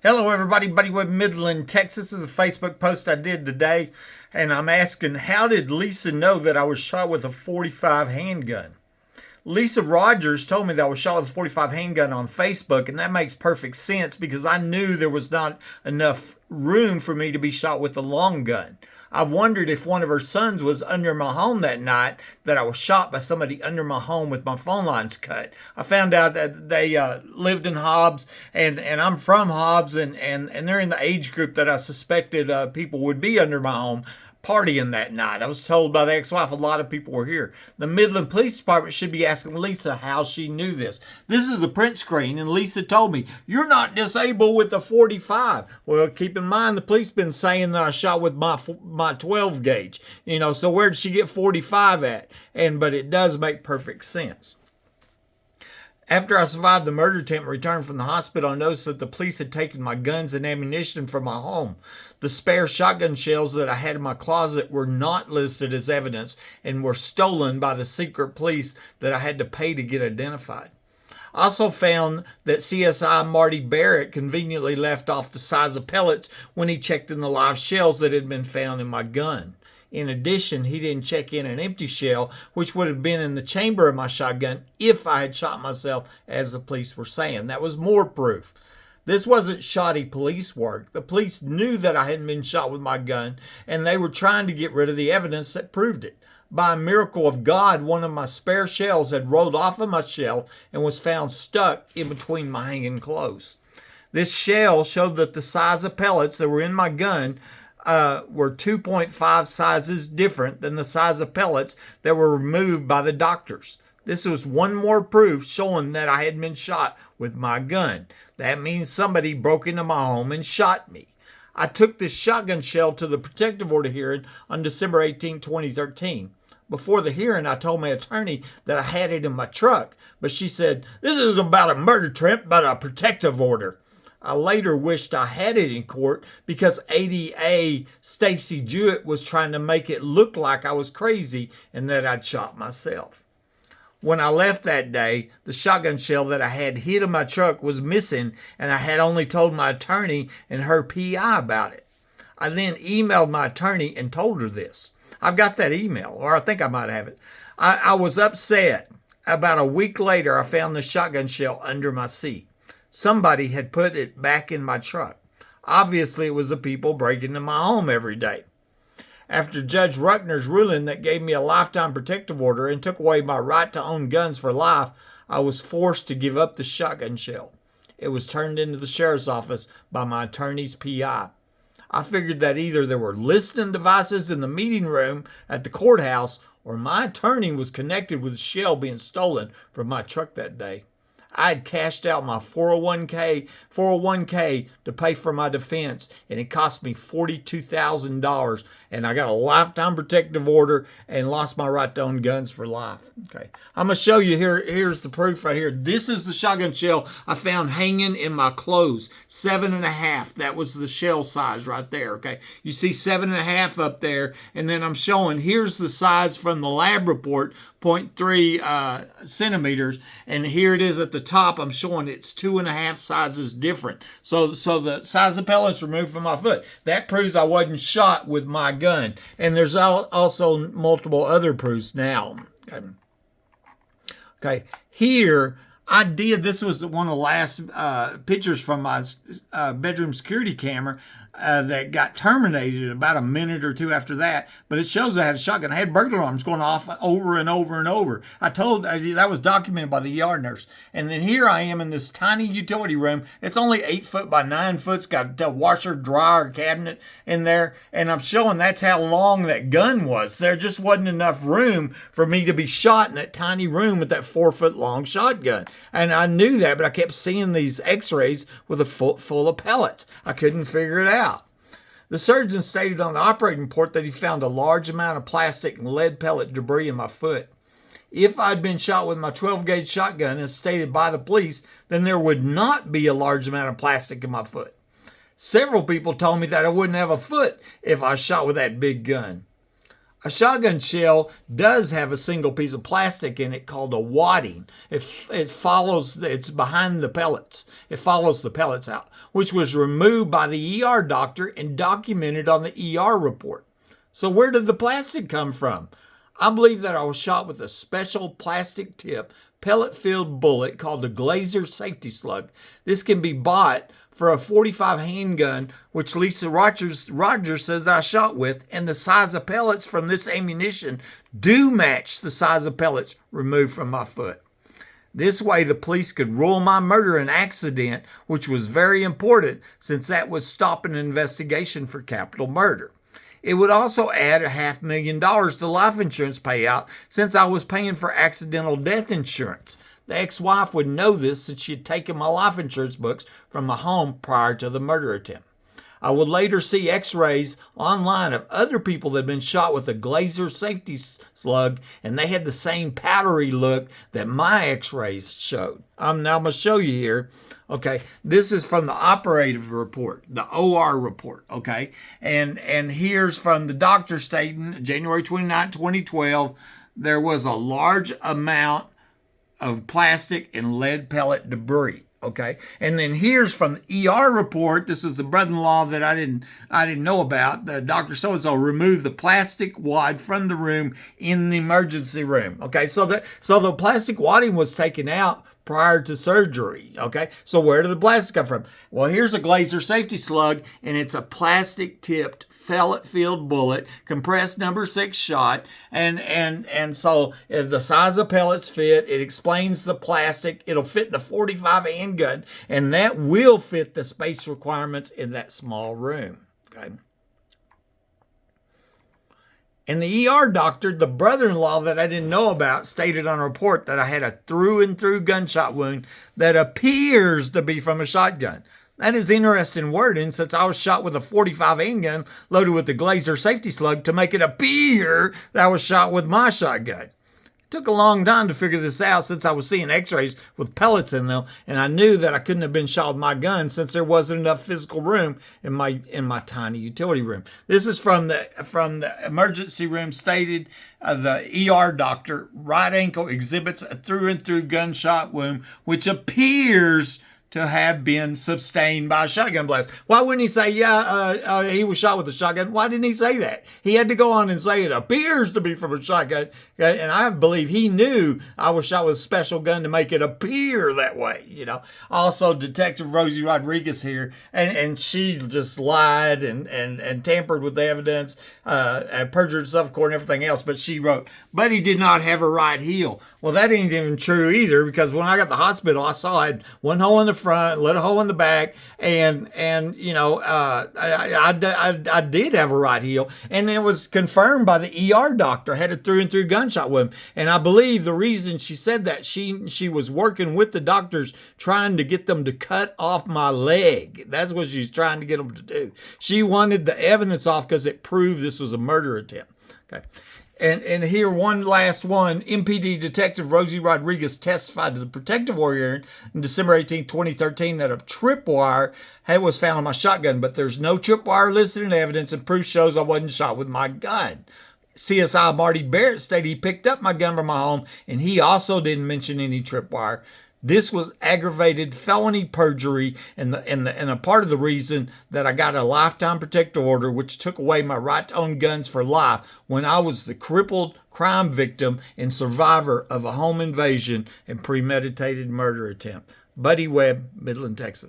Hello everybody, Buddy with Midland, Texas. This is a Facebook post I did today, and I'm asking, how did Lisa know that I was shot with a .45 handgun? Lisa Rogers told me that I was shot with a .45 handgun on Facebook, and that makes perfect sense because I knew there was not enough room for me to be shot with a long gun. I wondered if one of her sons was under my home that night, that I was shot by somebody under my home with my phone lines cut. I found out that they lived in Hobbs, and I'm from Hobbs, and they're in the age group that I suspected people would be under my home partying that night. I was told by the ex-wife a lot of people were here. The Midland Police Department should be asking Lisa how she knew this. This is the print screen, and Lisa told me, "You're not disabled with the .45. Well, keep in mind, the police been saying that I shot with my 12 gauge. So where did she get .45 at? But it does make perfect sense. After I survived the murder attempt and returned from the hospital, I noticed that the police had taken my guns and ammunition from my home. The spare shotgun shells that I had in my closet were not listed as evidence and were stolen by the secret police that I had to pay to get identified. I also found that CSI Barrett conveniently left off the size of pellets when he checked in the live shells that had been found in my gun. In addition, he didn't check in an empty shell, which would have been in the chamber of my shotgun if I had shot myself, as the police were saying. That was more proof. This wasn't shoddy police work. The police knew that I hadn't been shot with my gun, and they were trying to get rid of the evidence that proved it. By a miracle of God, one of my spare shells had rolled off of my shelf and was found stuck in between my hanging clothes. This shell showed that the size of pellets that were in my gun were 2.5 sizes different than the size of pellets that were removed by the doctors. This was one more proof showing that I had been shot with my gun. That means somebody broke into my home and shot me. I took this shotgun shell to the protective order hearing on December 18, 2013. Before the hearing, I told my attorney that I had it in my truck, but she said, "This isn't about a murder attempt, but a protective order." I later wished I had it in court because ADA Stacy Jewett was trying to make it look like I was crazy and that I'd shot myself. When I left that day, the shotgun shell that I had hid in my truck was missing, and I had only told my attorney and her PI about it. I then emailed my attorney and told her this. I've got that email, or I think I might have it. I was upset. About a week later, I found the shotgun shell under my seat. Somebody had put it back in my truck. Obviously, it was the people breaking into my home every day. After Judge Ruckner's ruling that gave me a lifetime protective order and took away my right to own guns for life, I was forced to give up the shotgun shell. It was turned into the sheriff's office by my attorney's PI. I figured that either there were listening devices in the meeting room at the courthouse or my attorney was connected with the shell being stolen from my truck that day. I had cashed out my 401k to pay for my defense, and it cost me $42,000, and I got a lifetime protective order and lost my right to own guns for life. Okay, I'm going to show you here. Here's the proof right here. This is the shotgun shell I found hanging in my clothes. 7.5. That was the shell size right there. Okay, you see 7.5 up there, and then I'm showing here's the size from the lab report, 0.3 centimeters, and here it is at the top. I'm showing it's 2.5 sizes different. So the size of pellets removed from my foot. That proves I wasn't shot with my gun. And there's also multiple other proofs now. Okay, here I did. This was one of the last pictures from my bedroom security camera. That got terminated about a minute or two after that, but it shows I had a shotgun. I had burglar alarms going off over and over and over. That was documented by the yard nurse. And then here I am in this tiny utility room. It's only 8 foot by 9 foot. It's got a washer, dryer, cabinet in there. And I'm showing that's how long that gun was. There just wasn't enough room for me to be shot in that tiny room with that 4 foot long shotgun. And I knew that, but I kept seeing these x-rays with a foot full of pellets. I couldn't figure it out. The surgeon stated on the operating report that he found a large amount of plastic and lead pellet debris in my foot. If I'd been shot with my 12 gauge shotgun as stated by the police, then there would not be a large amount of plastic in my foot. Several people told me that I wouldn't have a foot if I shot with that big gun. A shotgun shell does have a single piece of plastic in it called a wadding. It's behind the pellets. It follows the pellets out, which was removed by the ER doctor and documented on the ER report. So where did the plastic come from? I believe that I was shot with a special plastic tip pellet-filled bullet called the Glazer Safety Slug. This can be bought for a .45 handgun, which Lisa Rogers says I shot with, and the size of pellets from this ammunition do match the size of pellets removed from my foot. This way, the police could rule my murder an accident, which was very important since that would stop an investigation for capital murder. It would also add $500,000 to life insurance payout since I was paying for accidental death insurance. The ex-wife would know this since she had taken my life insurance books from my home prior to the murder attempt. I would later see x-rays online of other people that had been shot with a Glazer Safety Slug, and they had the same powdery look that my x-rays showed. I'm going to show you here. Okay, this is from the operative report, the OR report, okay? And here's from the doctor stating, January 29, 2012, there was a large amount of plastic and lead pellet debris. Okay, and then here's from the ER report. This is the brother-in-law that I didn't know about. The Dr. So-and-so removed the plastic wad from the room in the emergency room. Okay, so the plastic wadding was taken out prior to surgery. Okay, so where did the plastic come from? Well, here's a Glazer Safety Slug, and it's a plastic-tipped pellet-filled bullet, compressed number 6 shot, and so if the size of pellets fit, it explains the plastic. It'll fit in a .45 handgun, and that will fit the space requirements in that small room. Okay. And the ER doctor, the brother-in-law that I didn't know about, stated on a report that I had a through-and-through gunshot wound that appears to be from a shotgun. That is interesting wording since I was shot with a .45 handgun loaded with the Glazer Safety Slug to make it appear that I was shot with my shotgun. It took a long time to figure this out since I was seeing x-rays with pellets in them, and I knew that I couldn't have been shot with my gun since there wasn't enough physical room in my tiny utility room. This is from the emergency room stated, the ER doctor, right ankle exhibits a through-and-through gunshot wound, which appears to have been sustained by a shotgun blast. Why wouldn't he say, he was shot with a shotgun? Why didn't he say that? He had to go on and say it appears to be from a shotgun. Okay? And I believe he knew I was shot with a special gun to make it appear that way. You know. Also, Detective Rosie Rodriguez here, and she just lied and tampered with the evidence, and perjured herself in court and everything else. But she wrote, but he did not have a right heel. Well, that ain't even true either, because when I got to the hospital, I saw I had one hole in the front, lit a hole in the back, and you know, I did have a right heel, and it was confirmed by the ER doctor. I had a through-and-through gunshot wound, and I believe the reason she said that, she was working with the doctors trying to get them to cut off my leg. That's what she's trying to get them to do. She wanted the evidence off because it proved this was a murder attempt. Okay. And here, one last one. MPD Detective Rosie Rodriguez testified to the protective order in December 18, 2013 that a tripwire was found on my shotgun, but there's no tripwire listed in evidence, and proof shows I wasn't shot with my gun. CSI Barrett stated he picked up my gun from my home, and he also didn't mention any tripwire. This was aggravated felony perjury, and a part of the reason that I got a lifetime protective order, which took away my right to own guns for life when I was the crippled crime victim and survivor of a home invasion and premeditated murder attempt. Buddy Webb, Midland, Texas.